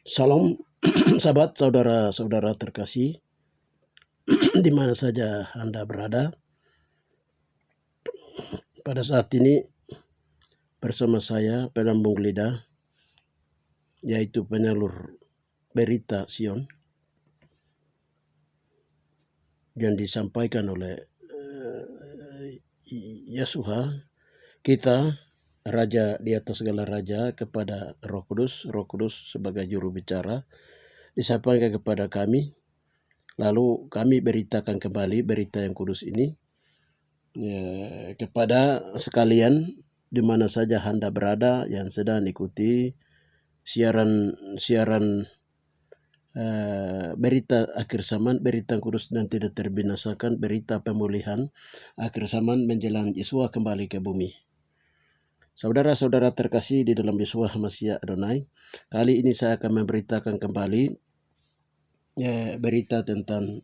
Salam sahabat, saudara-saudara terkasih, di mana saja Anda berada. Pada saat ini bersama saya penambung lidah, yaitu penyalur berita Sion yang disampaikan oleh Yesuha, kita Raja di atas segala raja, kepada Roh Kudus sebagai juru bicara disampaikan kepada kami. Lalu kami beritakan kembali berita yang kudus ini kepada sekalian di mana saja Anda berada yang sedang ikuti siaran berita akhir zaman, berita kudus dan tidak terbinasakan, berita pemulihan akhir zaman menjelang Yesus kembali ke bumi. Saudara-saudara terkasih di dalam Yesus Masih Adonai, kali ini saya akan memberitakan kembali berita tentang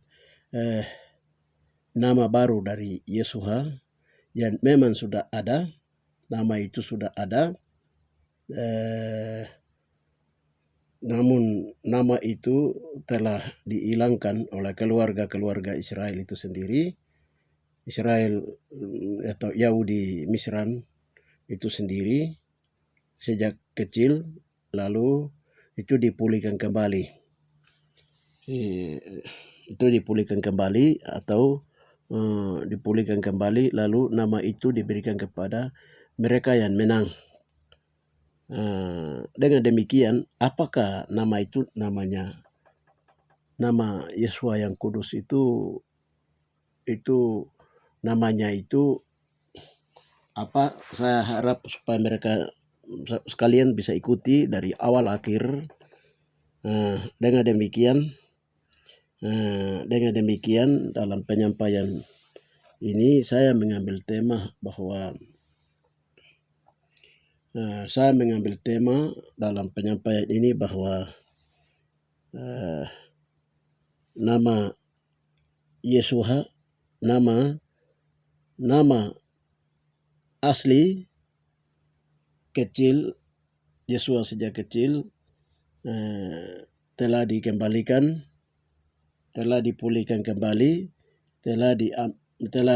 nama baru dari Yesus yang memang sudah ada. Nama itu sudah ada, namun nama itu telah dihilangkan oleh keluarga Israel itu sendiri. Israel atau Yahudi Misran itu sendiri sejak kecil, lalu itu dipulihkan kembali. Itu dipulihkan kembali atau dipulihkan kembali, lalu nama itu diberikan kepada mereka yang menang. Dengan demikian, apakah nama itu nama Yesua yang kudus itu namanya itu apa? Saya harap supaya mereka sekalian bisa ikuti dari awal akhir. Dengan demikian dalam penyampaian ini saya mengambil tema bahwa dalam penyampaian ini bahwa nama Yesuha, nama asli kecil Yesua sejak kecil telah dikembalikan, telah dipulihkan kembali, telah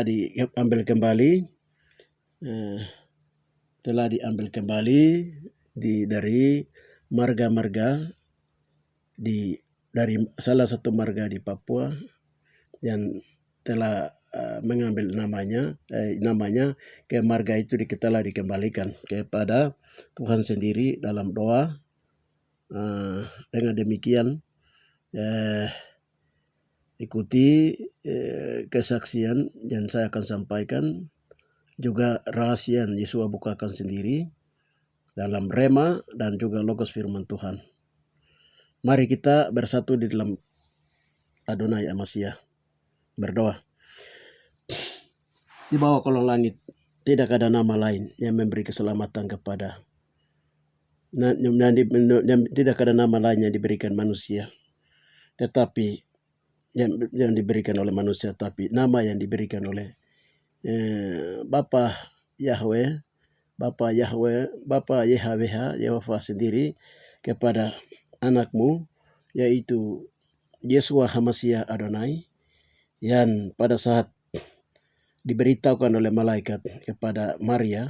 diambil kembali, dari marga-marga dari salah satu marga di Papua yang telah mengambil namanya ke marga itu telah dikembalikan kepada Tuhan sendiri dalam doa. Dengan demikian ikuti kesaksian yang saya akan sampaikan, juga rahasia yang Yesus bukakan sendiri dalam rema dan juga logos firman Tuhan. Mari kita bersatu di dalam Adonai Amasia, berdoa. Di bawah kolong langit tidak ada nama lain yang memberi keselamatan kepada tidak ada nama lain yang diberikan manusia, tetapi yang diberikan oleh manusia, tapi nama yang diberikan oleh Bapa Yahweh, Bapa YHWH, Yehova sendiri kepada anakmu, yaitu Yesua Hamasiah Adonai, yang pada saat diberitahukan oleh malaikat kepada Maria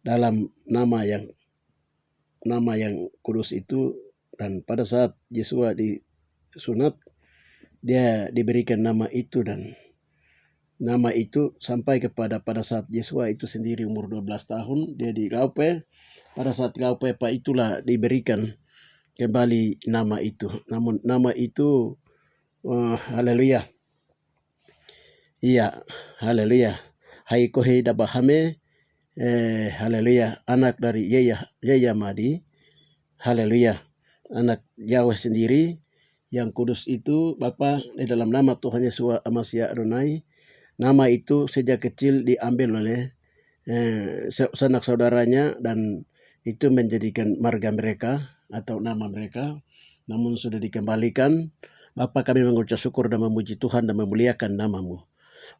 dalam nama yang kudus itu, dan pada saat Yesua disunat dia diberikan nama itu, dan nama itu sampai kepada pada saat Yesua itu sendiri umur 12 tahun dia digaupe. Pada saat gaupe itulah diberikan kembali nama itu. Namun nama itu haleluya. Iya, haleluya. Haikohe dabahame, haleluya, anak dari Yeyamadi, haleluya, anak Yahweh sendiri yang kudus itu, Bapa, di dalam nama Tuhan Yesus Masih Adonai. Nama itu sejak kecil diambil oleh sanak saudaranya, dan itu menjadikan marga mereka atau nama mereka, namun sudah dikembalikan. Bapa, kami mengucap syukur dan memuji Tuhan dan memuliakan nama-Mu.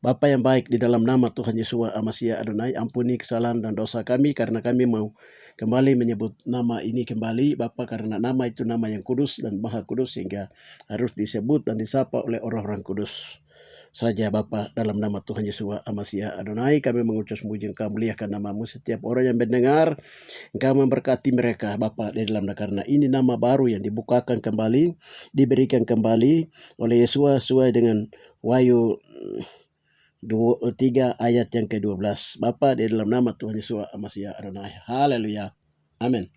Bapa yang baik, di dalam nama Tuhan Yesus Amasia Adonai, ampuni kesalahan dan dosa kami karena kami mau kembali menyebut nama ini kembali Bapa, karena nama itu nama yang kudus dan maha kudus sehingga harus disebut dan disapa oleh orang-orang kudus saja Bapa. Dalam nama Tuhan Yesus Amasia Adonai kami mengucap puji Engkau, muliakan namamu. Setiap orang yang mendengar, Engkau memberkati mereka Bapa, di dalam karena ini nama baru yang dibukakan kembali, diberikan kembali oleh Yesus sesuai dengan Wahyu 3 ayat yang ke-12. Bapa, di dalam nama Tuhan Yesus Amasia Adonai. Haleluya. Amin.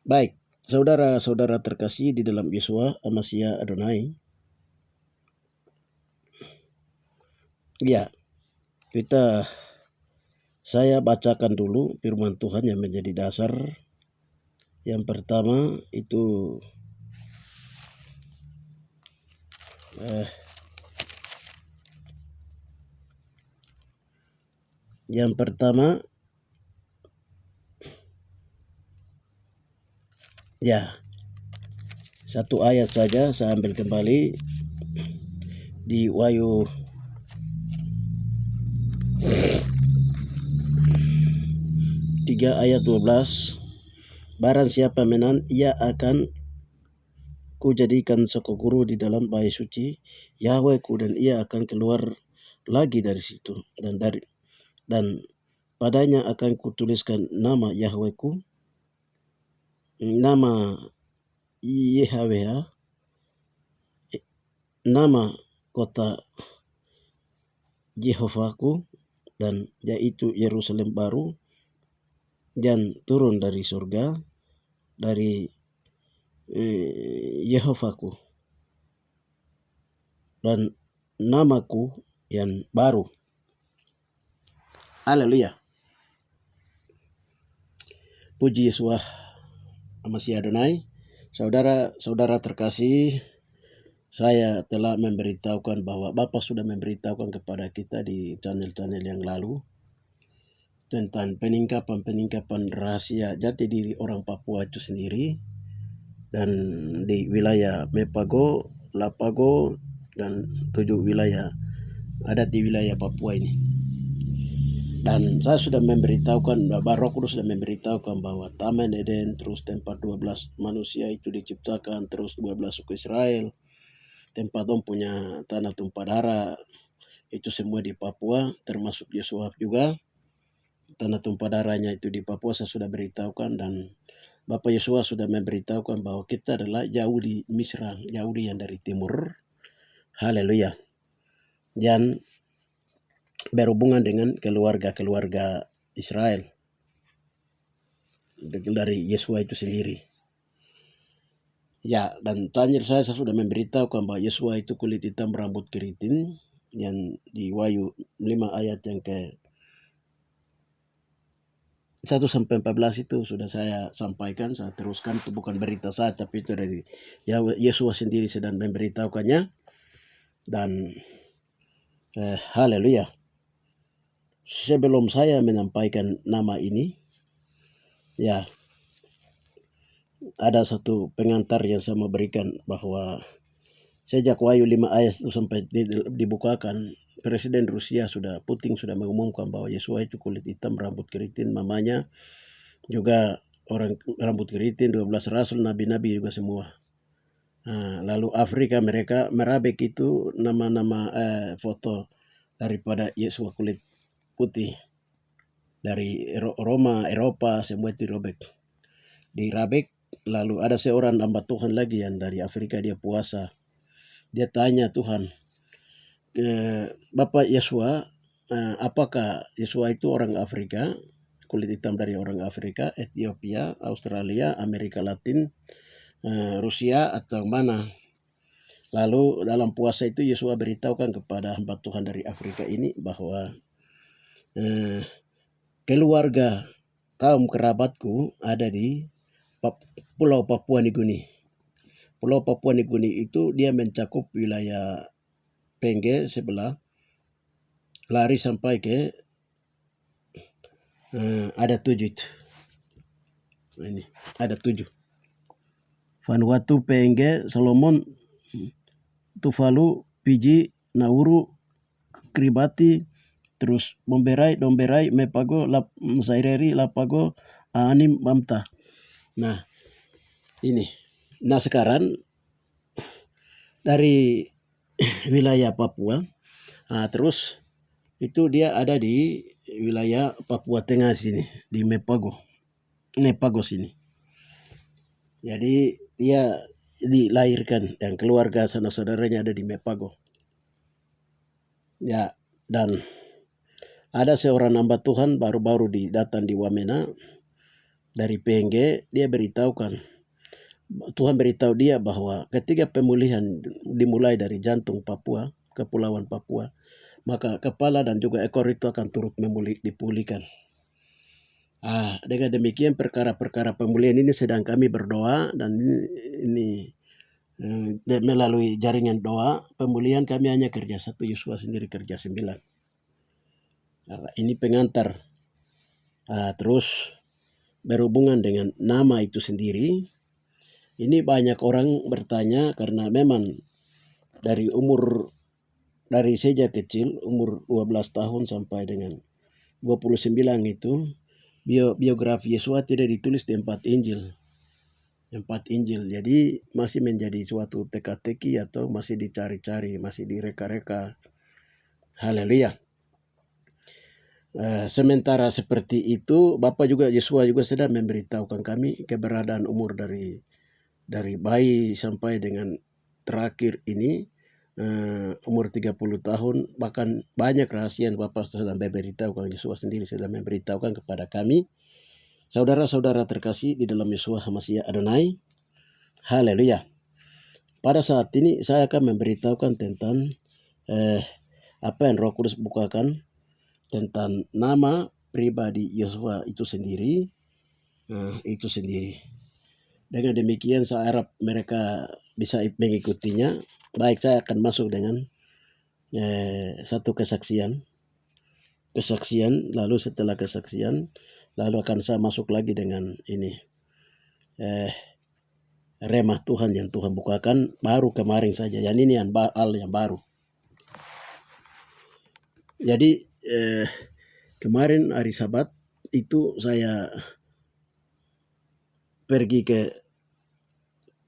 Baik, saudara-saudara terkasih di dalam Yesus Amasia Adonai. Ya, saya bacakan dulu firman Tuhan yang menjadi dasar. Yang pertama itu satu ayat saja saya ambil kembali di Wahyu 3 ayat 12. Barang siapa menang, ia akan kujadikan soko guru di dalam bait suci Yahwehku, dan ia akan keluar lagi dari situ, dan padanya akan kutuliskan nama Yahwehku, nama Yahweh, nama kota Jehovaku, dan yaitu Yerusalem baru yang turun dari surga dari Yehovaku, dan namaku yang baru. Haleluya. Puji Yesus Amasia Adonai. Saudara-saudara terkasih, saya telah memberitahukan bahwa Bapak sudah memberitahukan kepada kita di channel-channel yang lalu tentang peningkapan rahasia jati diri orang Papua itu sendiri, dan di wilayah Mepago, Lapago, dan 7 wilayah ada di wilayah Papua ini. Dan saya sudah memberitahukan, Roh Kudus sudah memberitahukan bahwa Taman Eden, terus tempat 12 manusia itu diciptakan, terus 12 suku Israel, tempat punya tanah tumpah darah, itu semua di Papua, termasuk Yesus juga. Tanah tumpah darahnya itu di Papua saya sudah beritahukan, dan Bapak Yesus sudah memberitahukan bahwa kita adalah Yahudi Misra, Yahudi yang dari timur. Haleluya. Dan berhubungan dengan keluarga-keluarga Israel dari Yesua itu sendiri. Ya, dan tanya saya sudah memberitahukan bahwa Yesua itu kulit hitam rambut keriting, yang di Wahyu 5 ayat yang ke 1-14 itu sudah saya sampaikan, saya teruskan. Itu bukan berita saya, tapi itu dari Yesua sendiri sedang memberitahukannya. Dan haleluya. Sebelum saya menyampaikan nama ini, ya, ada satu pengantar yang saya mau berikan, bahwa sejak Wahyu 5 ayat itu sampai dibukakan, Presiden Rusia Putin sudah mengumumkan bahwa Yesua itu kulit hitam rambut keriting, mamanya juga orang rambut keriting, 12 rasul, nabi-nabi juga semua. Lalu Afrika mereka merabek itu nama-nama foto daripada Yesus kulit putih dari Roma, Eropa, semua itu dirabek. Lalu ada seorang hamba Tuhan lagi yang dari Afrika, dia puasa. Dia tanya Tuhan, Bapak Yesua, apakah Yesua itu orang Afrika, kulit hitam dari orang Afrika, Ethiopia, Australia, Amerika Latin, Rusia, atau mana? Lalu dalam puasa itu Yesua beritahukan kepada hamba Tuhan dari Afrika ini bahwa keluarga kaum kerabatku ada di Pulau Papua Nugini. Pulau Papua Nugini itu dia mencakup wilayah Penge sebelah, lari sampai ke ada 7 itu. Ini ada 7. Vanuatu, Penge, Solomon, Tuvalu, Fiji, Nauru, Kiribati, terus Domberai, Mepago, Saireri, Lapago, Anim, Mamta. Nah, ini. Nah, sekarang dari wilayah Papua, terus itu dia ada di wilayah Papua Tengah sini, di Mepago sini. Jadi dia dilahirkan dan keluarga saudara-saudaranya ada di Mepago. Ya, dan ada seorang hamba Tuhan baru-baru datang di Wamena dari PNG, dia Tuhan beritahu dia bahwa ketika pemulihan dimulai dari jantung Papua, Kepulauan Papua, maka kepala dan juga ekor itu akan turut dipulihkan. Dengan demikian perkara-perkara pemulihan ini sedang kami berdoa, dan ini melalui jaringan doa pemulihan kami hanya kerja 1, Yosua sendiri kerja 9. Ini pengantar. Terus berhubungan dengan nama itu sendiri, ini banyak orang bertanya karena memang dari sejak kecil umur 12 tahun sampai dengan 29 itu biografi Yesua tidak ditulis di 4 Injil. Jadi masih menjadi suatu teka-teki atau masih dicari-cari, masih direka-reka. Haleluya. Sementara seperti itu, Bapak juga Yesua juga sedang memberitahukan kami keberadaan umur dari bayi sampai dengan terakhir ini umur 30 tahun, bahkan banyak rahasia yang Bapak sudah memberitahukan, Yesua sendiri sudah memberitahukan kepada kami. Saudara-saudara terkasih di dalam Yesua HaMashiach Adonai, haleluya. Pada saat ini saya akan memberitahukan tentang apa yang Roh Kudus bukakan tentang nama pribadi Yesua itu sendiri. Dengan demikian saya harap mereka bisa mengikutinya. Baik, saya akan masuk dengan satu kesaksian, lalu setelah kesaksian, lalu akan saya masuk lagi dengan ini remah Tuhan yang Tuhan bukakan baru kemarin saja. Yang ini yang baru. Jadi kemarin hari Sabat itu saya pergi ke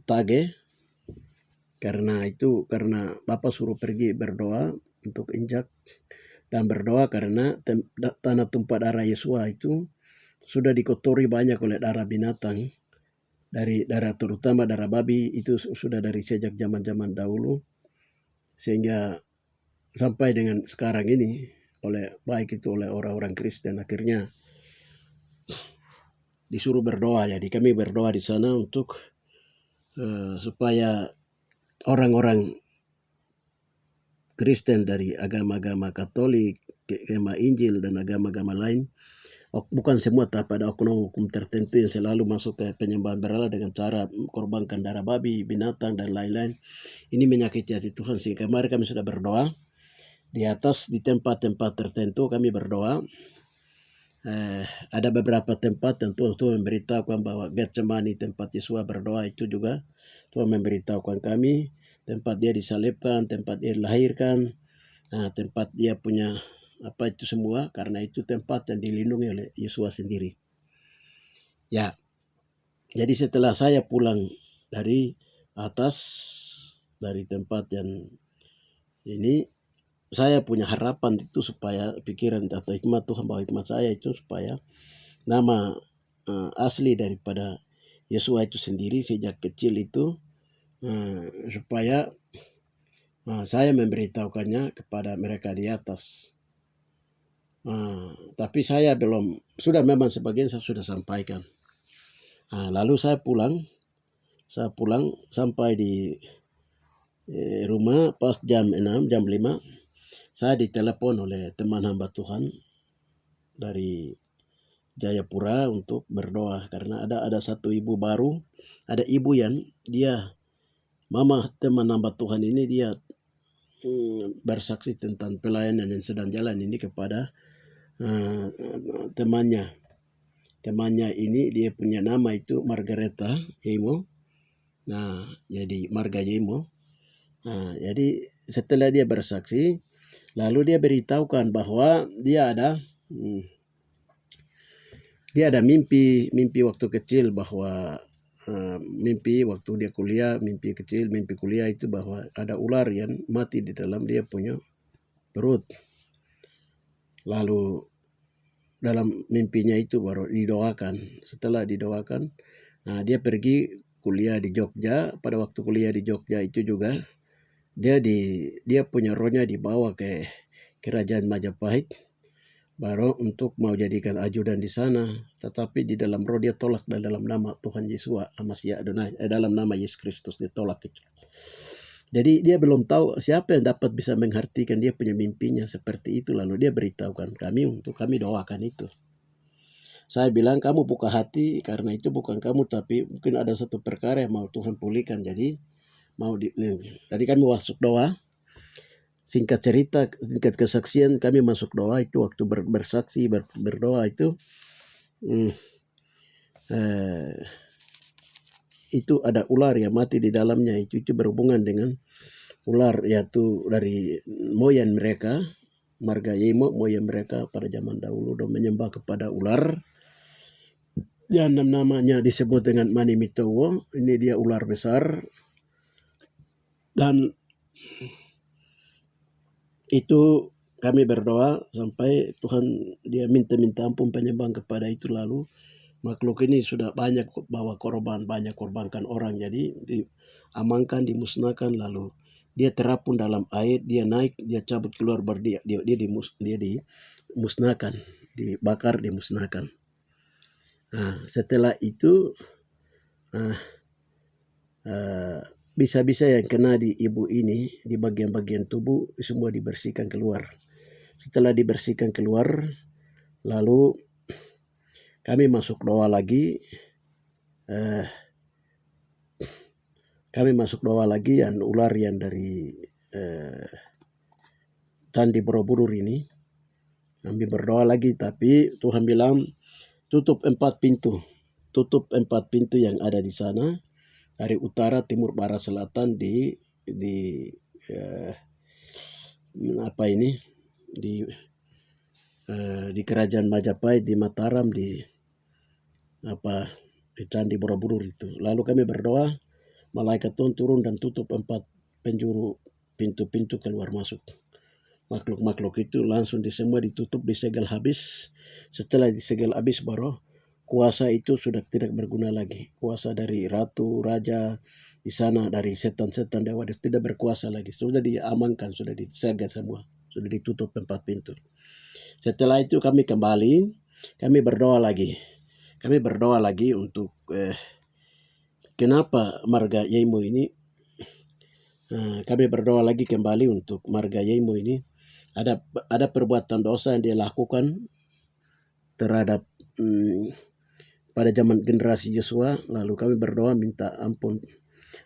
Tage karena Bapak suruh pergi berdoa untuk injak dan berdoa karena tanah tumpah darah Yesua itu sudah dikotori banyak oleh darah binatang, dari darah terutama darah babi itu sudah dari sejak zaman-zaman dahulu sehingga sampai dengan sekarang ini baik itu oleh orang-orang Kristen akhirnya disuruh berdoa. Jadi kami berdoa di sana untuk supaya orang-orang Kristen dari agama-agama Katolik, agama Injil dan agama-agama lain, bukan semua, tapi ada oknum hukum tertentu yang selalu masuk ke penyembahan berhala dengan cara korbankan darah babi, binatang dan lain-lain. Ini menyakiti hati Tuhan. Sehingga kemarin kami sudah berdoa di tempat-tempat tertentu. Kami berdoa. Ada beberapa tempat yang Tuhan memberitahukan bahwa Getsemani, tempat Yesua berdoa itu juga Tuhan memberitahukan kami tempat dia disalibkan, tempat dia dilahirkan, tempat dia punya apa itu semua, karena itu tempat yang dilindungi oleh Yesua sendiri. Ya, jadi setelah saya pulang dari atas, dari tempat yang ini, saya punya harapan itu supaya pikiran atau hikmat Tuhan, bahwa hikmat saya itu supaya nama asli daripada Yesua itu sendiri sejak kecil itu supaya saya memberitahukannya kepada mereka di atas. Tapi saya sudah memang sebagian saya sudah sampaikan. Lalu saya pulang sampai di rumah pas jam 6, jam 5, saya ditelepon oleh teman hamba Tuhan dari Jayapura untuk berdoa karena ada satu ibu baru, ada ibu yang dia mama teman hamba Tuhan ini, dia bersaksi tentang pelayanan yang sedang jalan ini kepada temannya ini. Dia punya nama itu Margareta Yemo. Jadi Marga Yemo. Jadi setelah dia bersaksi, lalu dia beritahukan bahwa dia ada mimpi waktu kecil, bahwa mimpi waktu dia kuliah, mimpi kuliah itu bahwa ada ular yang mati di dalam dia punya perut. Lalu dalam mimpinya itu baru didoakan. Setelah didoakan, dia pergi kuliah di Jogja. Pada waktu kuliah di Jogja itu juga dia punya rohnya dibawa ke kerajaan Majapahit, baru untuk mau jadikan ajudan di sana. Tetapi di dalam roh dia tolak dalam nama Tuhan Yesus Masih Adonai, dalam nama Yesus Kristus dia tolak itu. Jadi dia belum tahu siapa yang dapat bisa mengartikan dia punya mimpinya seperti itu. Lalu dia beritahukan kami untuk kami doakan itu. Saya bilang kamu buka hati, karena itu bukan kamu, tapi mungkin ada satu perkara yang mau Tuhan pulihkan. Jadi jadi kami masuk doa. Singkat cerita, singkat kesaksian, kami masuk doa itu waktu bersaksi berdoa itu. Itu ada ular yang mati di dalamnya. Itu berhubungan dengan ular, yaitu dari moyang mereka, marga Yemo, moyang mereka pada zaman dahulu dan menyembah kepada ular. Dan namanya disebut dengan Manimitowo. Ini dia ular besar. Dan itu kami berdoa sampai Tuhan dia minta ampun penyembah kepada itu. Lalu makhluk ini sudah banyak bawa korban, banyak korbankan orang, jadi diamankan, dimusnahkan. Lalu dia terapun dalam air, dia naik, dia cabut keluar, dia dimusnahkan, dibakar, dimusnahkan. Setelah itu bisa-bisa yang kena di ibu ini di bagian-bagian tubuh semua dibersihkan keluar. Setelah dibersihkan keluar, lalu kami masuk doa lagi. Yang ular yang dari Candi Borobudur ini, kami berdoa lagi, tapi Tuhan bilang tutup 4 pintu yang ada di sana, dari utara, timur, barat, selatan di kerajaan Majapahit, di Mataram, di Candi Borobudur itu. Lalu kami berdoa, malaikat Tuhan turun dan tutup 4 penjuru pintu-pintu keluar masuk. Makhluk-makhluk itu langsung semua ditutup, disegel habis. Setelah disegel habis, baru kuasa itu sudah tidak berguna lagi. Kuasa dari ratu, raja di sana, dari setan-setan dewa tidak berkuasa lagi. Sudah diamankan, sudah disegel semua, sudah ditutup 4 pintu. Setelah itu kami kembali, kami berdoa lagi. Kami berdoa lagi untuk kenapa marga Yemo ini. Kami berdoa lagi kembali untuk marga Yemo ini. Ada perbuatan dosa yang dia lakukan terhadap pada zaman generasi Yosua. Lalu kami berdoa minta ampun.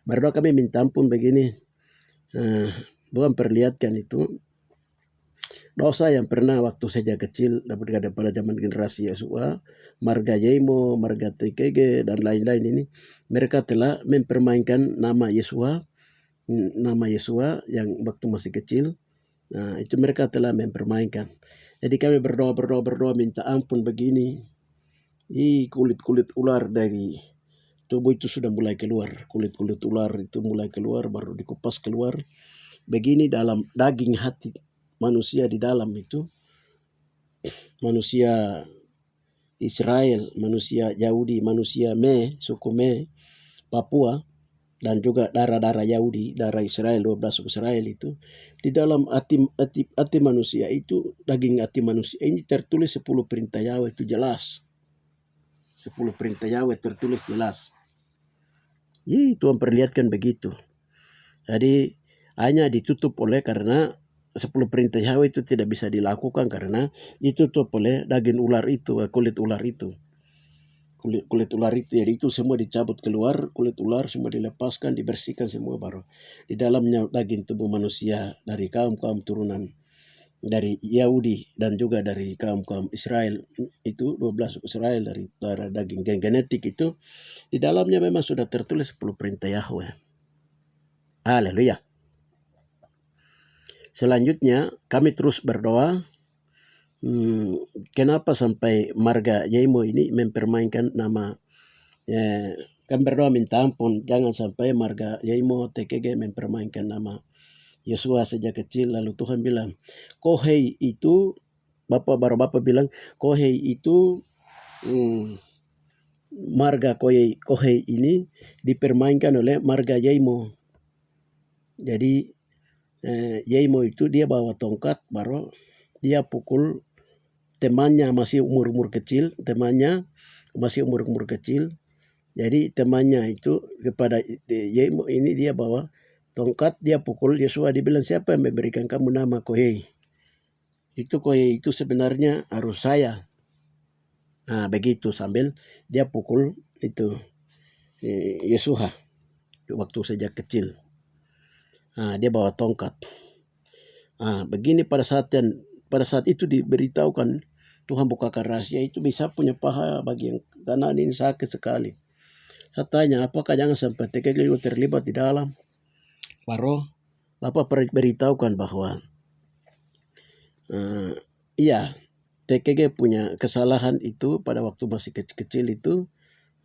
Kami minta ampun begini. Bukan perlihatkan itu dosa yang pernah waktu saja kecil pada zaman generasi Yosua, marga Yemo, marga TKG dan lain-lain ini, mereka telah mempermainkan nama Yosua yang waktu masih kecil. Itu mereka telah mempermainkan. Jadi kami berdoa minta ampun begini. Kulit ular dari tubuh itu sudah mulai keluar. Kulit ular itu mulai keluar, baru dikupas keluar. Begini dalam daging hati manusia di dalam itu. Manusia Israel, manusia Yahudi, manusia suku Papua, dan juga darah Yahudi, darah Israel, 12 suku Israel itu. Di dalam hati manusia itu, daging hati manusia ini tertulis 10 perintah Yahweh itu jelas. 10 perintah Yahweh tertulis jelas. Tuhan perlihatkan begitu. Jadi hanya ditutup oleh karena 10 perintah Yahweh itu tidak bisa dilakukan karena ditutup oleh daging ular itu, kulit ular itu. Kulit ular itu, jadi itu semua dicabut keluar, kulit ular semua dilepaskan, dibersihkan semua, baru di dalamnya daging tubuh manusia dari kaum-kaum turunan dari Yahudi dan juga dari kaum-kaum Israel itu, 12 Israel dari daging genetik itu, di dalamnya memang sudah tertulis 10 perintah Yahweh. Haleluya. Selanjutnya kami terus berdoa, kenapa sampai marga Yaimo ini mempermainkan nama, kami berdoa minta ampun jangan sampai marga Yaimo TKG mempermainkan nama Yosua sejak kecil. Lalu Tuhan bilang, Kohei itu, Bapak bilang, Kohei itu marga Kohei ini dipermainkan oleh marga Yaimo. Jadi Yaimo itu dia bawa tongkat, baru dia pukul temannya masih umur-umur kecil, jadi temannya itu kepada Yaimo ini dia bawa tongkat, dia pukul Yosua, dia bilang, siapa yang memberikan kamu nama Kohei? Itu Kohei itu sebenarnya harus saya. Nah begitu, sambil dia pukul itu Yosua waktu sejak kecil. Dia bawa tongkat. Begini pada saat itu diberitahukan, Tuhan bukakan rahasia itu, bisa punya paha bagian kanan ini sakit sekali. Saya tanya, apakah jangan sampai TKG terlibat di dalam? Baru Bapak beritahukan bahwa iya, TKG punya kesalahan itu pada waktu masih kecil itu,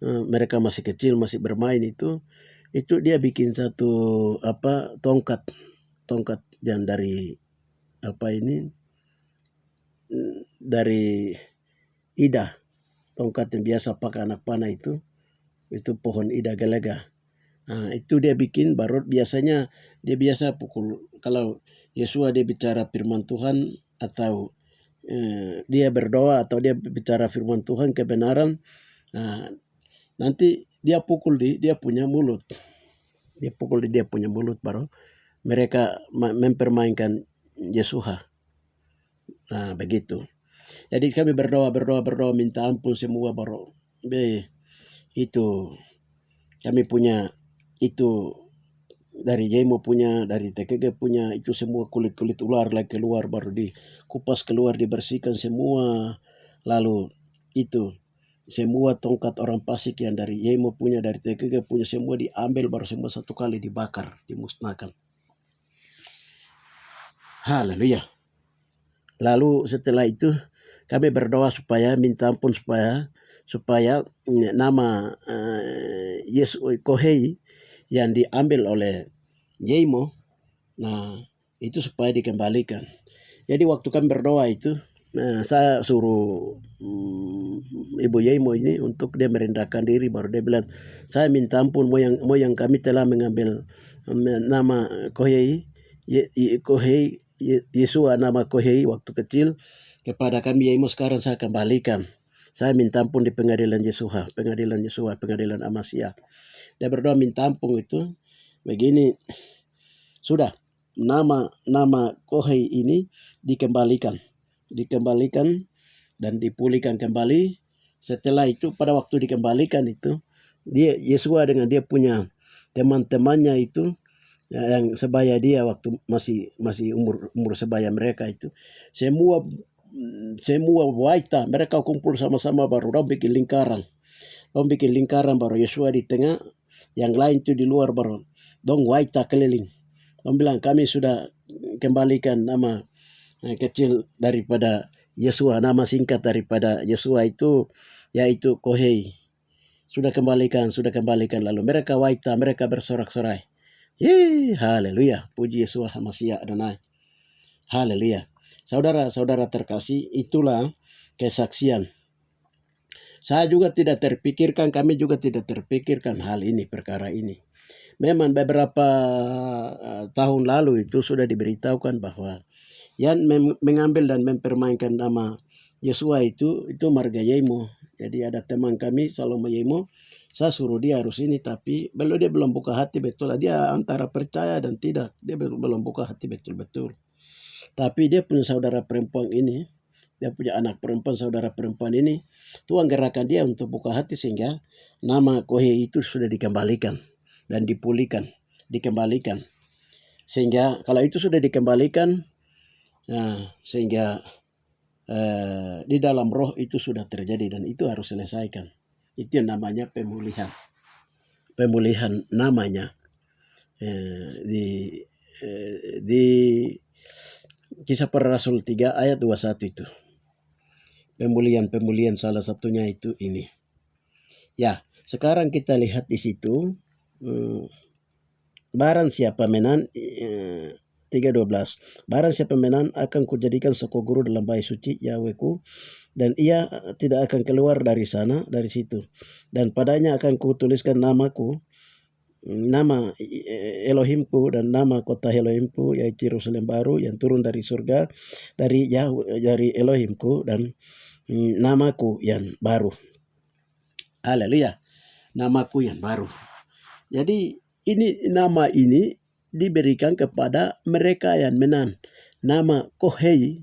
mereka masih kecil, masih bermain itu dia bikin satu tongkat yang dari dari ida, tongkat yang biasa pakai anak panah itu pohon ida galega. Itu dia bikin, baru biasanya dia biasa pukul, kalau Yosua dia bicara firman Tuhan atau dia berdoa atau dia bicara firman Tuhan kebenaran, nanti dia pukul di dia punya mulut. Dia pukul di dia punya mulut, baru mereka mempermainkan Yosua. Begitu. Jadi kami berdoa minta ampun semua, baru itu kami punya itu dari Yaimo punya, dari TKG punya, itu semua kulit-kulit ular lagi keluar, baru dikupas keluar, dibersihkan semua. Lalu itu semua tongkat orang Pasik yang dari Yaimo punya, dari TKG punya, semua diambil, baru semua satu kali dibakar, dimusnahkan. Haleluya. Lalu setelah itu kami berdoa supaya minta ampun supaya nama Kohei yang diambil oleh Yaimo, itu supaya dikembalikan. Jadi waktu kami berdoa itu, saya suruh Ibu Yaimo ini untuk dia merendahkan diri, baru dia bilang, saya minta ampun moyang kami telah mengambil nama Kohei Yesua, nama Kohei waktu kecil kepada kami Yaimo, sekarang saya kembalikan. Saya minta ampun di pengadilan Yesua, pengadilan Amasya. Dia berdoa minta ampun itu begini, sudah nama Kohei ini dikembalikan dan dipulihkan kembali. Setelah itu pada waktu dikembalikan itu, dia Yesua dengan dia punya teman-temannya itu yang sebaya dia waktu masih umur sebaya mereka itu, semua waita mereka kumpul sama-sama, baru orang bikin lingkaran, baru Yosua di tengah, yang lain itu di luar, baru dong waita keliling. Dong bilang, kami sudah kembalikan nama kecil daripada Yosua, nama singkat daripada Yosua itu yaitu Kohei. Sudah kembalikan. Lalu mereka waita, mereka bersorak-sorai. Haleluya, puji Yesus Masya Adonai. Haleluya. Saudara-saudara terkasih, itulah kesaksian. Saya juga tidak terpikirkan, kami juga tidak terpikirkan hal ini, perkara ini. Memang beberapa tahun lalu itu sudah diberitahukan bahwa yang mengambil dan mempermainkan nama Yosua itu marga Yaimo. Jadi ada teman kami Salomo Yaimo, saya suruh dia harus ini, tapi dia belum buka hati betul. Dia antara percaya dan tidak, dia belum buka hati betul-betul. Tapi dia punya saudara perempuan ini, dia punya anak perempuan, saudara perempuan ini, Tuhan gerakan dia untuk buka hati sehingga nama Kohei itu sudah dikembalikan dan dikembalikan. Sehingga kalau itu sudah dikembalikan, sehingga di dalam roh itu sudah terjadi dan itu harus selesaikan. Itu yang namanya pemulihan namanya di Kisah Para Rasul 3 ayat 21 itu. Pemulihan salah satunya itu ini. Ya, sekarang kita lihat di situ barang siapa menan 3:12. Barang siapa menan akan kujadikan soko guru dalam bait suci Yahwehku, dan ia tidak akan keluar dari situ. Dan padanya akan kutuliskan namaku, nama Elohimku dan nama kota Elohimku, yaitu Yerusalem baru yang turun dari surga dari Elohimku, dan namaku yang baru. Haleluya. Namaku yang baru. Jadi nama ini diberikan kepada mereka yang menan nama Kohei,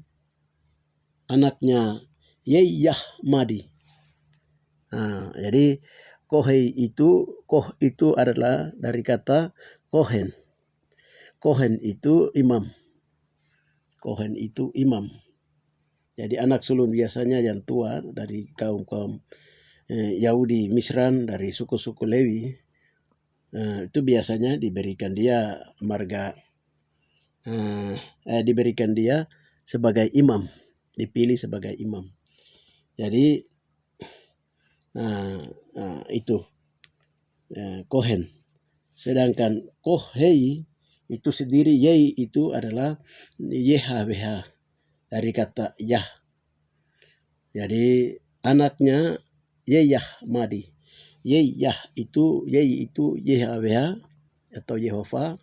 anaknya Yeyahmadi. Jadi Kohei Koh itu adalah dari kata Kohen. Kohen itu imam. Kohen itu imam. Jadi anak sulung biasanya yang tua dari kaum Yahudi Misran, dari suku-suku Lewi, itu biasanya diberikan dia marga, diberikan dia sebagai imam, dipilih sebagai imam. Jadi itu Kohen. Sedangkan Kohei itu sendiri, Yei itu adalah Yahweh, dari kata Yah. Jadi anaknya Yeyahmadi. Yei itu Yahweh atau Yehova.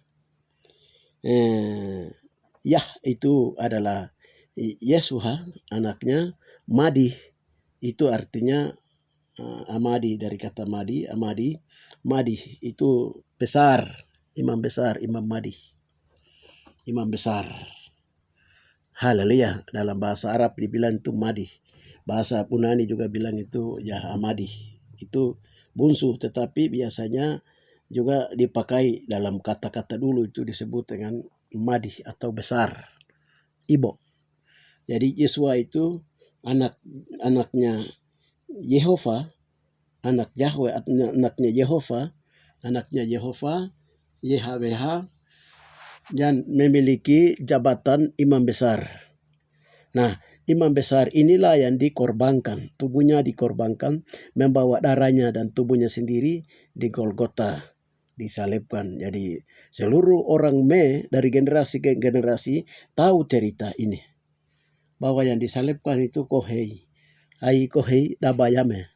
Yah itu adalah Yesuha, anaknya. Madi itu artinya Amadi, dari kata Amadi. Madi itu besar, imam besar, imam Madi, imam besar. Haleluya. Dalam bahasa Arab dibilang itu Madi. Bahasa Yunani juga bilang itu ya Amadi. Itu bungsu, tetapi biasanya juga dipakai dalam kata-kata dulu itu disebut dengan Madi atau besar, Ibo. Jadi Yesua itu anaknya Yehova, anak Yahweh, anaknya Yehova, Yahweh, dan memiliki jabatan imam besar. Nah, imam besar inilah yang dikorbankan, tubuhnya dikorbankan, membawa darahnya dan tubuhnya sendiri di Golgota, disalibkan. Jadi seluruh orang dari generasi ke generasi tahu cerita ini, bahwa yang disalibkan itu Kohei. Kohei dabah yame.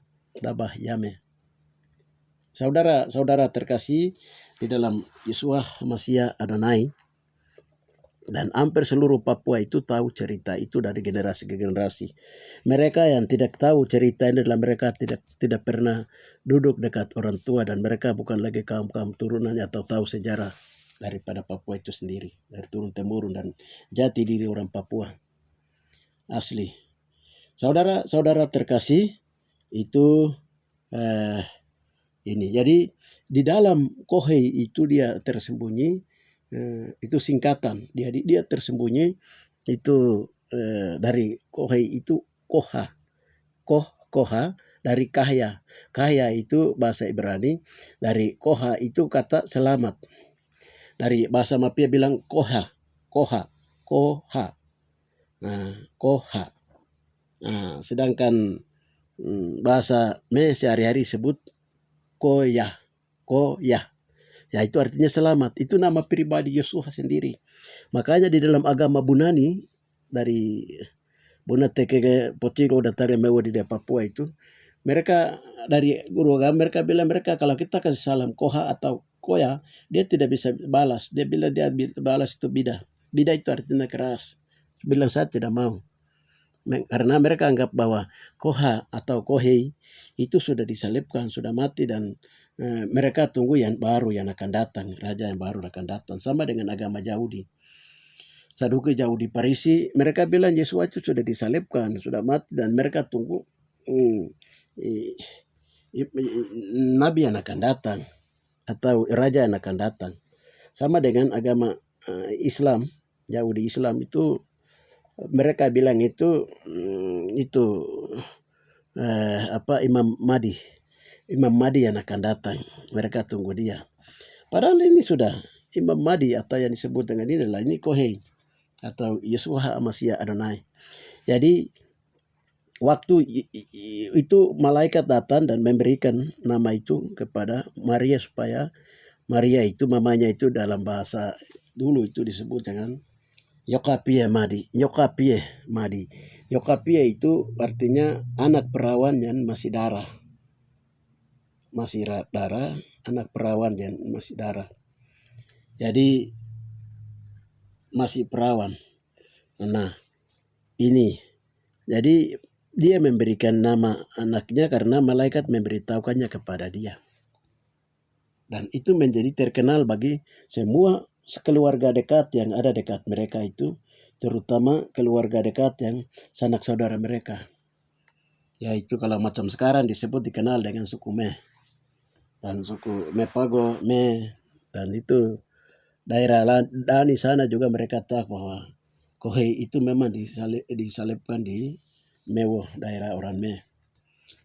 Saudara terkasih di dalam Yeshua Mashiach Adonai, dan hampir seluruh Papua itu tahu cerita itu dari generasi ke generasi. Mereka yang tidak tahu cerita ini adalah mereka tidak pernah duduk dekat orang tua, dan mereka bukan lagi kaum turunannya atau tahu sejarah daripada Papua itu sendiri, dari turun temurun dan jati diri orang Papua asli. Saudara terkasih itu ini. Jadi di dalam Kohei itu dia tersembunyi, itu singkatan. Dia tersembunyi itu dari Kohei itu Koha. Koha dari Kahya. Kahya itu bahasa Ibrani, dari Koha itu kata selamat. Dari bahasa Mapia bilang Koha. Koha. Sedangkan bahasa sehari-hari sebut Koyah. Ya, itu artinya selamat. Itu nama pribadi Yeshua sendiri. Makanya di dalam agama Bunani, dari Bunateke Potiro Datare Mewa di Papua itu, mereka dari guru agama mereka bilang, kalau kita kasih salam Koha atau Koya, dia tidak bisa balas. Dia bilang dia balas itu bida. Bida itu artinya keras. Bilang saya tidak mau. Karena mereka anggap bahwa Koha atau Kohei itu sudah disalibkan, sudah mati, dan mereka tunggu yang baru yang akan datang, raja yang baru akan datang. Sama dengan agama Yahudi, Saduki Yahudi Parisi, mereka bilang Yesus itu sudah disalibkan, sudah mati, dan mereka tunggu nabi yang akan datang atau raja yang akan datang. Sama dengan agama Islam, Yahudi Islam itu mereka bilang itu Imam Mahdi yang akan datang. Mereka tunggu dia. Padahal ini sudah Imam Mahdi atau yang disebut dengan ini adalah ini Kohei, atau Yeshua HaMashiach Adonai. Jadi waktu itu malaikat datang dan memberikan nama itu kepada Maria, supaya Maria itu mamanya itu dalam bahasa dulu itu disebut dengan Yokapie Madi. Yokapie Madi. Yokapie itu artinya anak perawan yang masih darah. Masih darah, anak perawan yang masih darah. Jadi masih perawan. Nah, ini. Jadi dia memberikan nama anaknya karena malaikat memberitahukannya kepada dia. Dan itu menjadi terkenal bagi semua keluarga dekat yang ada dekat mereka itu, terutama keluarga dekat yang sanak saudara mereka. Yaitu kalau macam sekarang disebut dikenal dengan suku Me dan suku Mepago, Me, dan itu daerah Dani sana juga mereka tahu bahwa Kohei itu memang disalibkan di Mewo, daerah orang Me.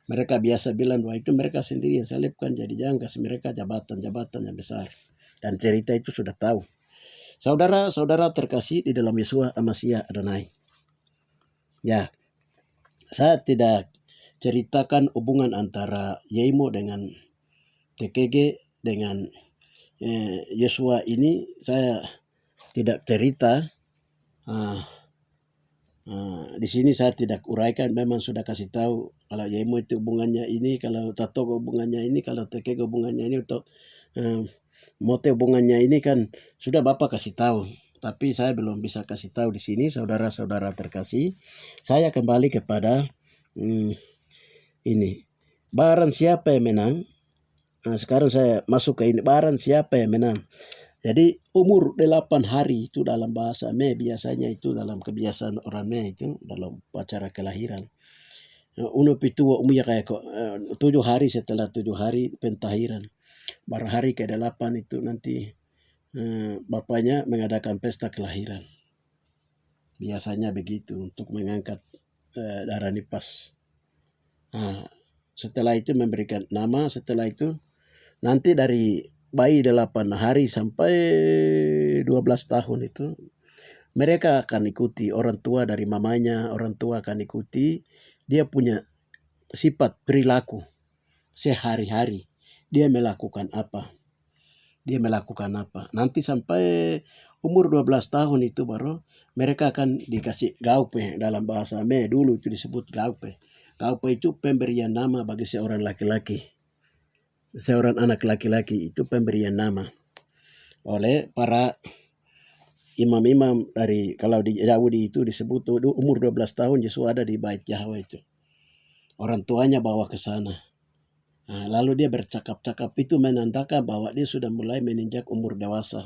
Mereka biasa bilang bahwa itu mereka sendiri yang salibkan, jadi jangan kasih mereka jabatan-jabatan yang besar. Dan cerita itu sudah tahu. Saudara-saudara terkasih di dalam Yeshua HaMashiach Adonai. Ya, saya tidak ceritakan hubungan antara Yeimo dengan TKG dengan Yeshua ini, saya tidak cerita. Di sini saya tidak uraikan, memang sudah kasih tahu kalau Yeimo itu hubungannya ini, kalau Tato hubungannya ini, kalau TKG hubungannya ini, untuk Mote hubungannya ini kan sudah Bapak kasih tahu. Tapi saya belum bisa kasih tahu di sini, saudara-saudara terkasih. Saya kembali kepada ini. Barang siapa yang menang. Sekarang saya masuk ke ini. Barang siapa yang menang. Jadi umur 8 hari itu dalam bahasa Me, biasanya itu dalam kebiasaan orang Me itu dalam upacara kelahiran. Uno pitua umuya kayak 7 hari setelah 7 hari pentahiran. Baru hari ke-8 itu nanti bapaknya mengadakan pesta kelahiran. Biasanya begitu untuk mengangkat darah nipas. Setelah itu memberikan nama, setelah itu nanti dari bayi 8 hari sampai 12 tahun itu mereka akan ikuti orang tua dari mamanya, orang tua akan ikuti dia punya sifat perilaku sehari-hari, dia melakukan apa. Nanti sampai umur 12 tahun itu baru mereka akan dikasih gaupe. Dalam bahasa Me dulu itu disebut gaupe. Gaupe itu pemberian nama bagi seorang laki-laki. Seorang anak laki-laki itu pemberian nama oleh para imam-imam dari, kalau di Yahudi itu disebut umur 12 tahun Yesus ada di Bait Yahweh itu. Orang tuanya bawa ke sana. Lalu dia bercakap-cakap, itu menandakan bahwa dia sudah mulai menginjak umur dewasa.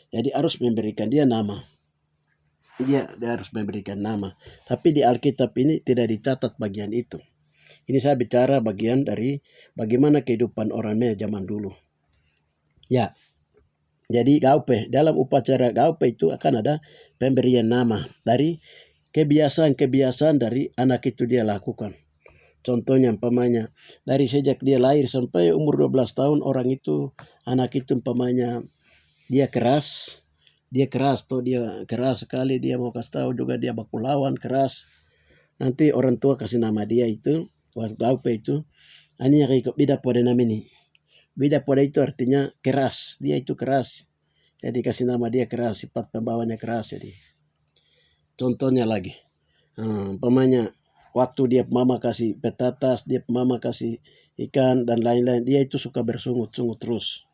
Jadi harus memberikan dia nama. Dia harus memberikan nama. Tapi di Alkitab ini tidak dicatat bagian itu. Ini saya bicara bagian dari bagaimana kehidupan orang Me zaman dulu. Ya, jadi gaupe, dalam upacara gaupe itu akan ada pemberian nama dari kebiasaan-kebiasaan dari anak itu dia lakukan. Contohnya umpamanya dari sejak dia lahir sampai umur 12 tahun orang itu, anak itu umpamanya dia keras tuh, dia keras sekali, dia mau kasih tahu juga dia baku lawan keras. Nanti orang tua kasih nama dia itu waktu gaupe itu, ani kayak beda pada nama ini. Beda pada itu artinya keras, dia itu keras. Jadi kasih nama dia keras, sifat pembawanya keras. Jadi contohnya lagi, umpamanya waktu dia mama kasih petatas, dia mama kasih ikan dan lain-lain, dia itu suka bersungut-sungut terus.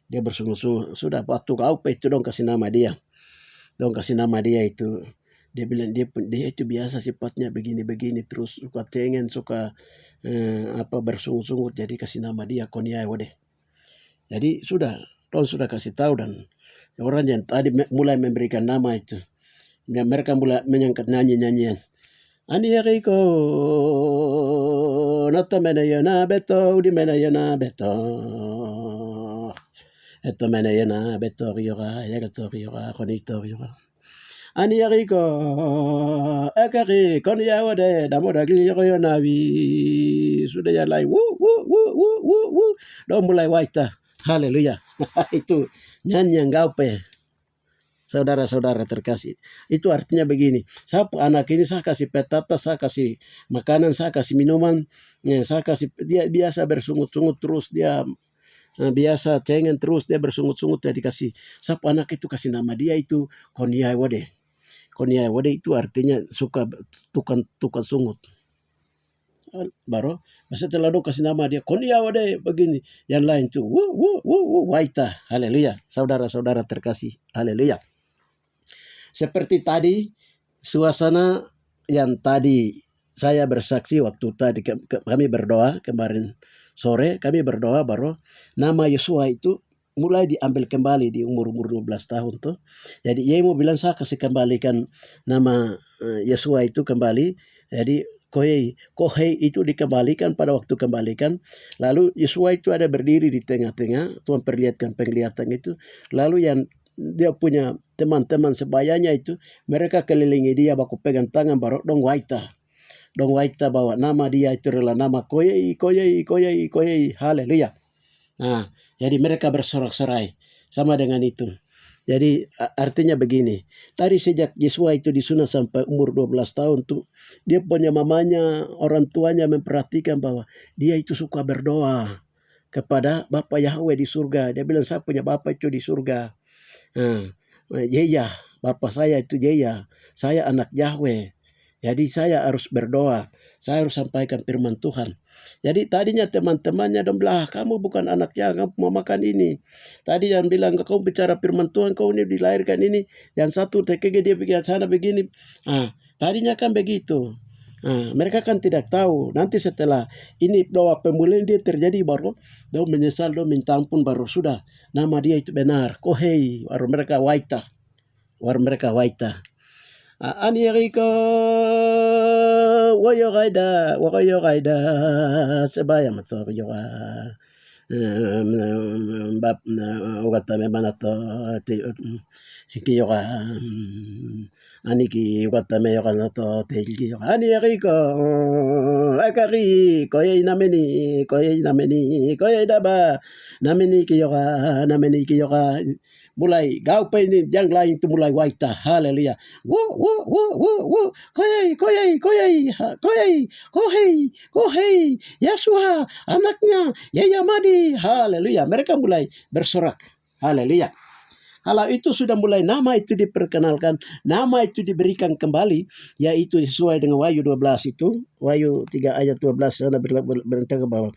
Dia bersungut-sungut. Sudah waktu gaupe itu dong kasih nama dia. Itu. Dia bilang dia itu biasa sifatnya begini-begini terus, suka cengeng, suka bersungut-sungut, jadi kasih nama dia Koniai Wode. Jadi sudah kasih tahu, dan orang yang tadi mulai memberikan nama itu, mereka mulai menyangkat nyanyi-nyanyian. Ani Eriko nata menayana beto di menayana beto. Eto menayana beto riora konito riora. Ani Eriko ekari konia wade damoda gliyo nabi. Sudah yang lain do mulai waita. Haleluya. Itu nyanyi yang gaupe. saudara-saudara terkasih. Itu artinya begini, anak ini saya kasih petata, saya kasih makanan, saya kasih minuman, saya kasih, dia biasa bersungut-sungut terus, dia biasa cengen terus, dia bersungut-sungut, dia dikasih, anak itu kasih nama dia itu Koniai Wode. Koniai Wode itu artinya suka tukang sungut. Baru setelah dong kasih nama dia Koniai Wode begini, yang lain tuh waita, haleluya, saudara-saudara terkasih, haleluya. Seperti tadi suasana yang tadi saya bersaksi waktu tadi kami berdoa kemarin sore, kami berdoa baru nama Yosua itu mulai diambil kembali di umur 12 tahun tuh. Jadi ia mau bilang saya kasih kembalikan nama Yosua itu kembali. Jadi Kohei itu dikembalikan pada waktu kembalikan. Lalu Yosua itu ada berdiri di tengah-tengah, Tuhan perlihatkan penglihatan itu. Lalu yang dia punya teman-teman sebayanya itu, mereka kelilingi dia, baku pegang tangan baru dong waita bahwa nama dia itu adalah nama Koyei, haleluya. Nah, jadi mereka bersorak-sorai sama dengan itu. Jadi artinya begini, tadi sejak Yesua itu disunat sampai umur 12 tahun tuh, dia punya mamanya, orang tuanya memperhatikan bahwa dia itu suka berdoa kepada Bapa Yahweh di surga. Dia bilang, saya punya Bapa itu di surga. Yeya, Bapa saya itu Yeya, saya anak Yahweh. Jadi saya harus berdoa, saya harus sampaikan firman Tuhan. Jadi tadinya teman-temannya dong bilang, kamu bukan anak Yahweh, kamu mau makan ini. Tadi yang bilang, kamu bicara firman Tuhan, kau ini dilahirkan ini. Yang satu TKG dia pikir sana begini. Tadinya kan begitu. Mereka kan tidak tahu. Nanti setelah ini doa pemulihan dia terjadi baru dia menyesal, dia minta ampun baru sudah. Nama dia itu benar. Kohei, baru mereka waita. Ani Eriko wayo gaida sebaya mato yoga bab ugata me manato ki yoga ani ki ugata me yoga nato te ki yoga ani Eriko akari koye nameni daba nameni ki yoga mulai gaupa ini yang lain itu mulai waita, haleluya. Kohei, Yesua, anaknya, Yayamadi, haleluya. Mereka mulai bersorak, haleluya. Kalau itu sudah mulai nama itu diperkenalkan, nama itu diberikan kembali, yaitu sesuai dengan Wahyu 12 itu, Wahyu 3 ayat 12 sana berentang ke bawah.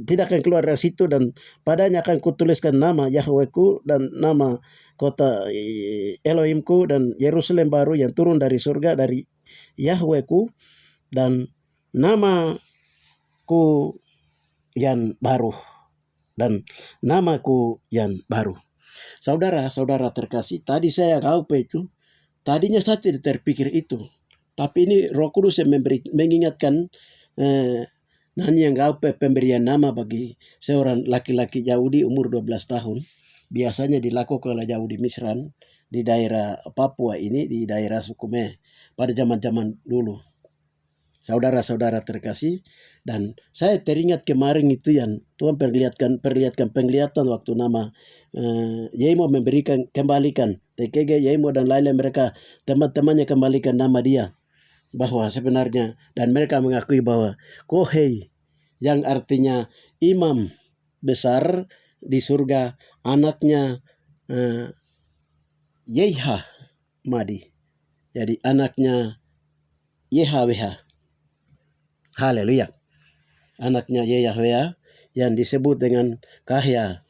Tidak akan keluar dari situ dan padanya akan kutuliskan nama Yahwehku dan nama kota Elohimku dan Yerusalem baru yang turun dari surga dari Yahwehku dan namaku yang baru dan namaku yang baru. Saudara-saudara terkasih, tadi saya gaupe itu, tadinya saya tidak terpikir itu, tapi ini Roh Kudus yang mengingatkan nanya yang gaupe pemberian nama bagi seorang laki-laki Yahudi umur 12 tahun. Biasanya dilakukan oleh Yahudi Misran di daerah Papua ini, di daerah Sukume pada zaman-zaman dulu. Saudara-saudara terkasih, dan saya teringat kemarin itu yang Tuhan perlihatkan penglihatan waktu nama Yemo kembalikan TKG Yemo dan lain-lain mereka teman-temannya kembalikan nama dia. Bahwa sebenarnya dan mereka mengakui bahwa Kohei yang artinya imam besar di surga, anaknya Yeha Madi, jadi anaknya Yehaweh, haleluya, anaknya Yehaweh yang disebut dengan Kahya,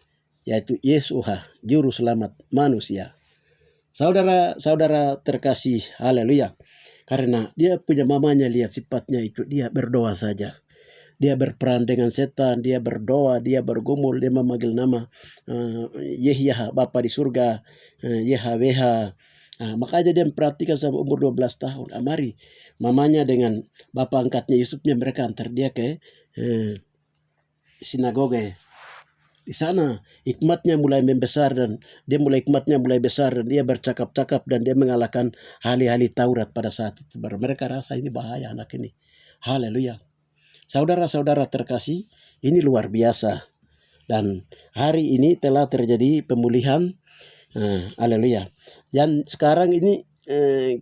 yaitu Yesuha, juru selamat manusia. Saudara-saudara terkasih, haleluya. Karena dia punya mamanya, lihat sifatnya itu, dia berdoa saja. Dia berperan dengan setan, dia berdoa, dia bergumul, dia memanggil nama Yehya, Bapa di surga, Yehweh. Makanya dia memperhatikan sampai umur 12 tahun. Mari mamanya dengan bapak angkatnya Yusufnya mereka antar dia ke sinagoge. Di sana hikmatnya mulai membesar dan hikmatnya mulai besar dan dia bercakap-cakap dan dia mengalahkan ahli-ahli Taurat pada saat itu. Baru mereka rasa ini bahaya anak ini. Haleluya. Saudara-saudara terkasih, ini luar biasa. Dan hari ini telah terjadi pemulihan Haleluya. Dan sekarang ini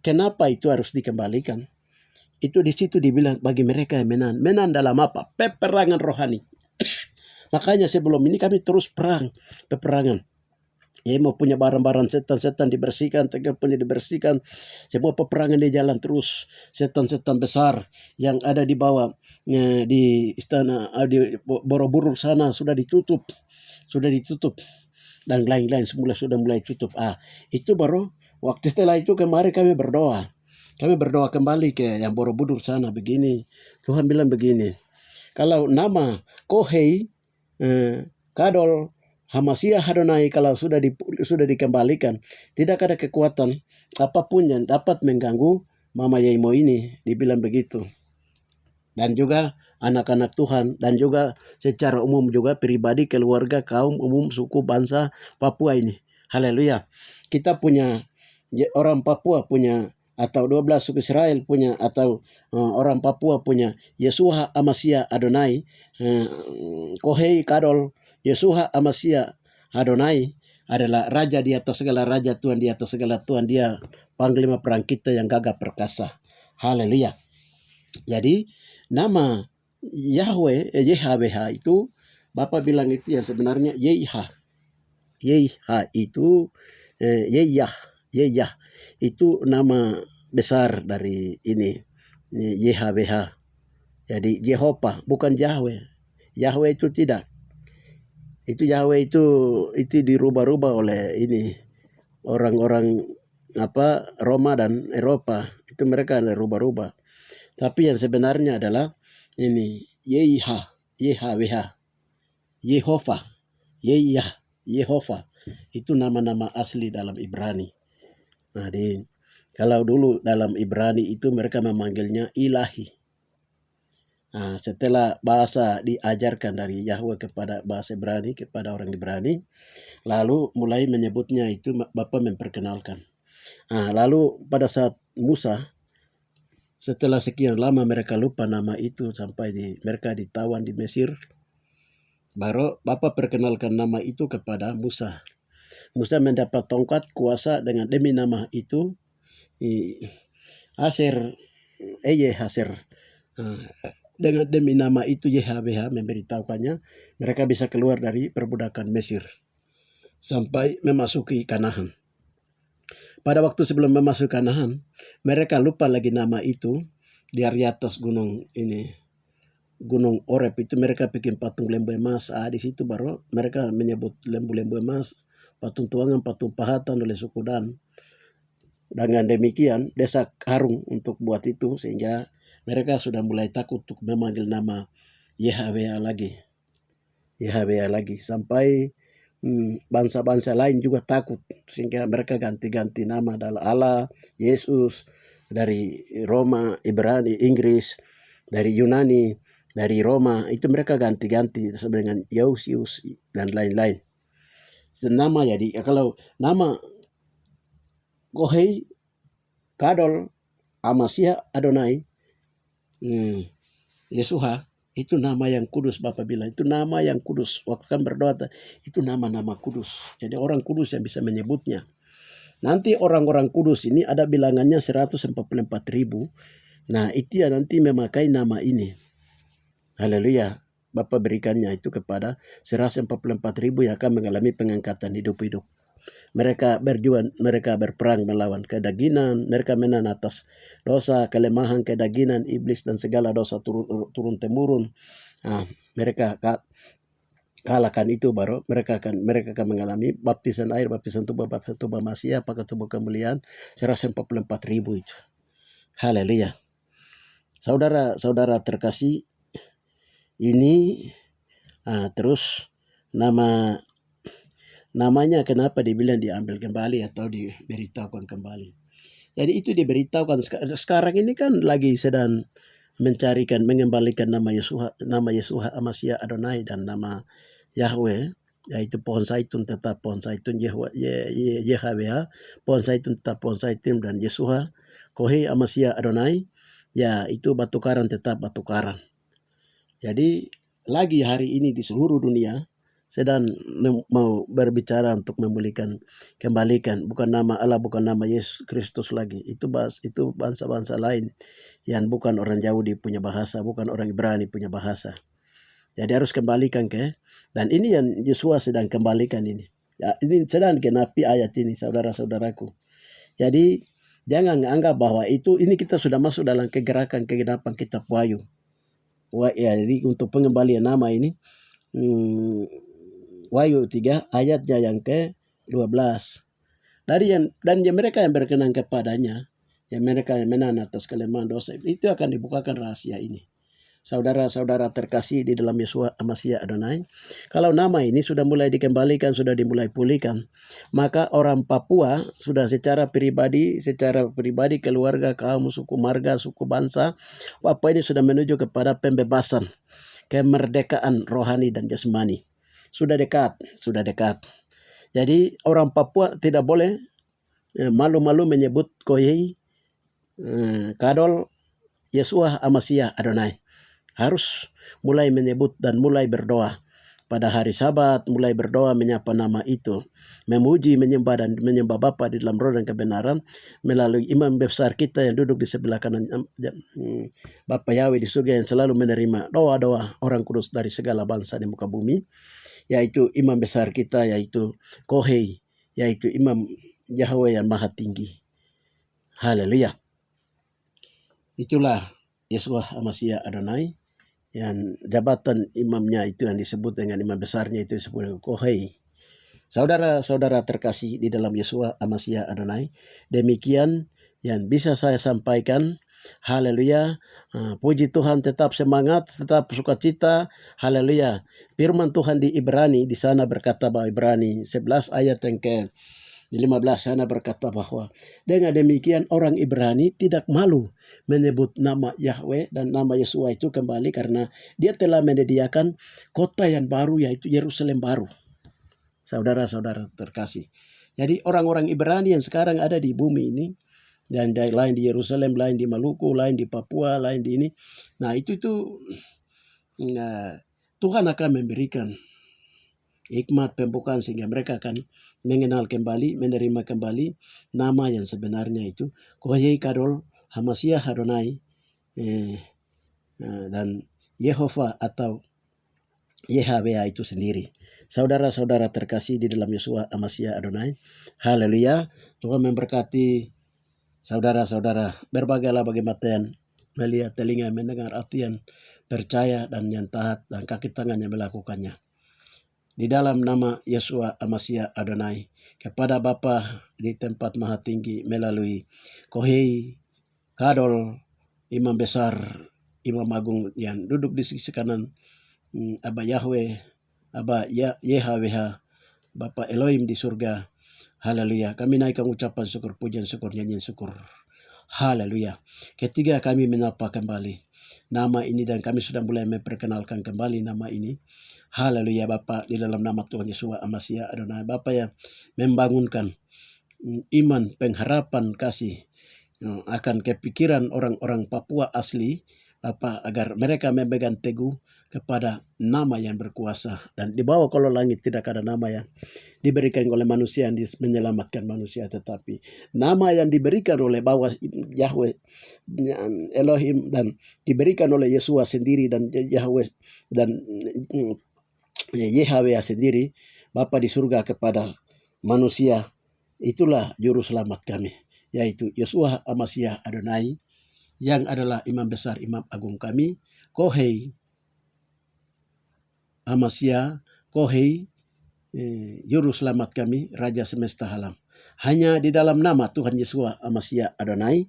kenapa itu harus dikembalikan? Itu di situ dibilang bagi mereka yang menang. Menang dalam apa? Peperangan rohani. Makanya sebelum ini kami terus peperangan. Ya, mau punya barang-barang setan-setan dibersihkan, tegak punya dibersihkan. Semua peperangan di jalan terus. Setan-setan besar yang ada di bawah di istana di Borobudur sana sudah ditutup. Dan lain-lain semula sudah mulai tutup. Itu baru waktu setelah itu kemarin kami berdoa. Kami berdoa kembali ke yang Borobudur sana begini. Tuhan bilang begini. Kalau nama Kohei, Kadol, Hamasia Hadonai kalau sudah dikembalikan, tidak ada kekuatan apapun yang dapat mengganggu Mama Yaimo ini, dibilang begitu. Dan juga anak-anak Tuhan, dan juga secara umum juga pribadi, keluarga, kaum umum, suku, bangsa Papua ini. Haleluya. Kita punya orang Papua punya, atau 12 suku Israel punya, atau orang Papua punya Yesuha Amasia Adonai, Kohei Kadol, Yesuha Amasia Adonai adalah raja di atas segala raja, Tuhan di atas segala Tuhan. Dia panglima perang kita yang gagah perkasa. Haleluya. Jadi nama Yahweh, YHWH itu Bapak bilang itu yang sebenarnya YH. YH itu Yeyah itu nama besar dari ini YHWH. Jadi Jehovah bukan Yahweh. Yahweh itu tidak. Itu Yahweh itu dirubah-rubah oleh ini orang-orang Roma dan Eropa. Itu mereka yang rubah-rubah. Tapi yang sebenarnya adalah ini YHWH, Yehova, Yehova. Itu nama-nama asli dalam Ibrani. Nah, kalau dulu dalam Ibrani itu mereka memanggilnya ilahi. Nah, setelah bahasa diajarkan dari Yahweh kepada bahasa Ibrani, kepada orang Ibrani, lalu mulai menyebutnya itu Bapak memperkenalkan. Nah, lalu pada saat Musa, setelah sekian lama mereka lupa nama itu sampai mereka ditawan di Mesir, baru Bapak perkenalkan nama itu kepada Musa. Musa mendapat tongkat kuasa dengan demi nama itu Haser dengan demi nama itu YHWH memberitahukannya mereka bisa keluar dari perbudakan Mesir sampai memasuki Kanaan. Pada waktu sebelum memasuki Kanaan, mereka lupa lagi nama itu. Di atas gunung ini, Gunung Oreb itu mereka bikin patung lembu emas. Di situ baru mereka menyebut lembu-lembu emas, patung tuangan, patung pahatan oleh suku Dan. Dengan demikian desa Harung untuk buat itu, sehingga mereka sudah mulai takut untuk memanggil nama YHWH lagi. Sampai bangsa-bangsa lain juga takut, sehingga mereka ganti-ganti nama adalah Allah, Yesus, dari Roma, Ibrani, Inggris, dari Yunani, dari Roma, itu mereka ganti-ganti dengan Yausius dan lain-lain. Nama jadi kalau nama Kohei, Kadol, Amasia Adonai, Yesuha, itu nama yang kudus. Bapak bilang itu nama yang kudus. Waktu kan berdoa itu nama-nama kudus. Jadi orang kudus yang bisa menyebutnya. Nanti orang-orang kudus ini ada bilangannya 144,000. Nah, itu ya nanti memakai nama ini. Haleluya. Bapak berikannya itu kepada 144,000 yang akan mengalami pengangkatan hidup-hidup. Mereka berjuang, mereka berperang melawan kedagingan, mereka menang atas dosa, kelemahan, kedagingan, iblis dan segala dosa turun-temurun. Mereka kalahkan itu, baru mereka akan mengalami baptisan air, baptisan tubuh, baptisan tubuh Masia, pakai tubuh kemuliaan 144,000 itu. Haleluya. Saudara-saudara terkasih, ini terus namanya kenapa dibilang diambil kembali atau diberitahukan kembali. Jadi itu diberitahukan sekarang ini kan lagi sedang mencarikan, mengembalikan nama Yesuha Amasia Adonai dan nama Yahweh, yaitu pohon zaitun tetap pohon zaitun, YHWH pohon zaitun tetap pohon zaitun, dan Yesuha Kohei Amasia Adonai, ya itu batu karang tetap batu karang. Jadi lagi hari ini di seluruh dunia sedang mau berbicara untuk memulihkan, kembalikan bukan nama Allah, bukan nama Yesus Kristus lagi. Itu bangsa-bangsa lain yang bukan orang Yahudi punya bahasa, bukan orang Ibrani punya bahasa. Jadi harus kembalikan dan ini yang Yosua sedang kembalikan ini. Ya, ini sedang genapi ayat ini, saudara-saudaraku. Jadi jangan anggap bahwa ini kita sudah masuk dalam kegenapan kitab Wahyu. Ya, jadi untuk pengembalian nama ini Wahyu 3 ayatnya yang ke-12. Dan mereka yang berkenan kepadanya, mereka yang menahan atas kelemahan dosa, itu akan dibukakan rahasia ini. Saudara-saudara terkasih di dalam Yeshua Mashiach Adonai, kalau nama ini sudah mulai dikembalikan, sudah dimulai pulihkan, maka orang Papua sudah secara pribadi, keluarga, kaum, suku marga, suku bangsa, Papua ini sudah menuju kepada pembebasan, kemerdekaan rohani dan jasmani. Sudah dekat. Jadi orang Papua tidak boleh malu-malu menyebut Koyei, Kadol, Yeshua Mashiach Adonai. Harus mulai menyebut dan mulai berdoa pada hari Sabat, mulai berdoa menyapa nama itu, memuji, menyembah dan menyembah Bapa di dalam roh dan kebenaran melalui imam besar kita yang duduk di sebelah kanan Bapa Yahweh di surga, yang selalu menerima doa-doa orang kudus dari segala bangsa di muka bumi, yaitu imam besar kita, yaitu Kohei, yaitu imam Yahweh yang maha tinggi. Haleluya. Itulah Yeshua Mashiach Adonai, yang jabatan imamnya itu yang disebut dengan imam besarnya itu disebut Kohei. Saudara-saudara terkasih di dalam Yeshua Mashiach Adonai, demikian yang bisa saya sampaikan. Haleluya. Puji Tuhan, tetap semangat, tetap sukacita. Haleluya. Firman Tuhan di Ibrani di sana berkata bahwa Ibrani 11 ayat yang ke-15 sana berkata bahwa dengan demikian orang Ibrani tidak malu menyebut nama Yahweh dan nama Yeshua itu kembali, karena dia telah menyediakan kota yang baru, yaitu Yerusalem baru. Saudara-saudara terkasih. Jadi orang-orang Ibrani yang sekarang ada di bumi ini, dan lain di Yerusalem, lain di Maluku, lain di Papua, lain di ini. Nah itu Tuhan akan memberikan hikmat pembukaan sehingga mereka akan mengenal kembali, menerima kembali nama yang sebenarnya itu Koyei Kadol Hamashiach Adonai dan Yehova atau YHWH itu sendiri. Saudara-saudara terkasih di dalam Yeshua Mashiach Adonai, haleluya. Tuhan memberkati saudara-saudara. Berbagailah bagi mata yang melihat, telinga yang mendengar, hati yang percaya dan yang taat, dan kaki tangan yang melakukannya. Di dalam nama Yeshua Mashiach Adonai, kepada Bapa di tempat maha tinggi melalui Kohei Kadol, imam besar, imam agung yang duduk di sisi kanan Aba Yahweh, Aba YHWH, Bapa Elohim di surga. Haleluya. Kami naikkan ucapan syukur, pujian syukur, nyanyian syukur. Haleluya. Ketiga kami menyapa kembali nama ini, dan kami sudah mulai memperkenalkan kembali nama ini. Haleluya Bapa, di dalam nama Tuhan Yeshua Mashiach Adonai, Bapa yang membangunkan iman, pengharapan, kasih akan kepikiran orang-orang Papua asli, Bapa, agar mereka memegang teguh kepada nama yang berkuasa, dan di bawah kolong langit tidak ada nama yang diberikan oleh manusia yang menyelamatkan manusia, tetapi nama yang diberikan oleh bawah Yahweh Elohim dan diberikan oleh Yeshua sendiri dan Yahweh dan YHWH sendiri, Bapa di surga kepada manusia. Itulah juru selamat kami, yaitu Yeshua Mashiach Adonai, yang adalah imam besar, imam agung kami, Kohei Mashiach, Kohei juru selamat kami, Raja semesta alam. Hanya di dalam nama Tuhan Yeshua Mashiach Adonai,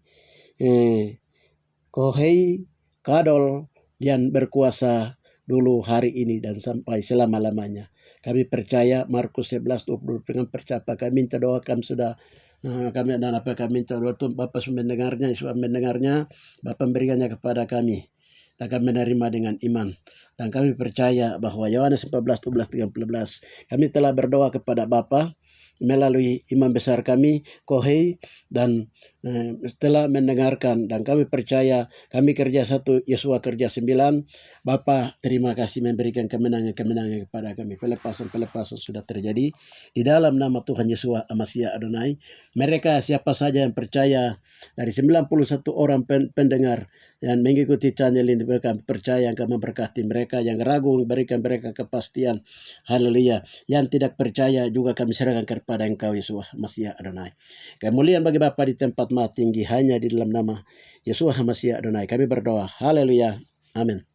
Kohei Kadol yang berkuasa dulu, hari ini, dan sampai selama-lamanya. Kami percaya Markus 11:20, dengan percaya kami minta doakan sudah kami dan apa kami minta doa Tuhan Bapa mendengarnya, Yesus mendengarnya, Bapa memberikannya kepada kami, dan kami menerima dengan iman. Dan kami percaya bahwa Yohanes 14:12-13, kami telah berdoa kepada Bapa, melalui imam besar kami Kohei, dan setelah mendengarkan dan kami percaya, kami kerja 1, Yosua kerja 9, Bapa terima kasih memberikan kemenangan-kemenangan kepada kami. Pelepasan-pelepasan sudah terjadi di dalam nama Tuhan Yesua Hamasiah Adonai. Mereka siapa saja yang percaya dari 91 orang pendengar yang mengikuti channel ini, mereka percaya engkau memberkati mereka. Yang ragu berikan mereka kepastian. Haleluya. Yang tidak percaya juga kami serahkan kepada engkau Yesua Hamasiah Adonai. Kemuliaan bagi Bapa di tempat maha tinggi hanya di dalam nama Yesua Hamasiah Adonai kami berdoa. Haleluya. Amin.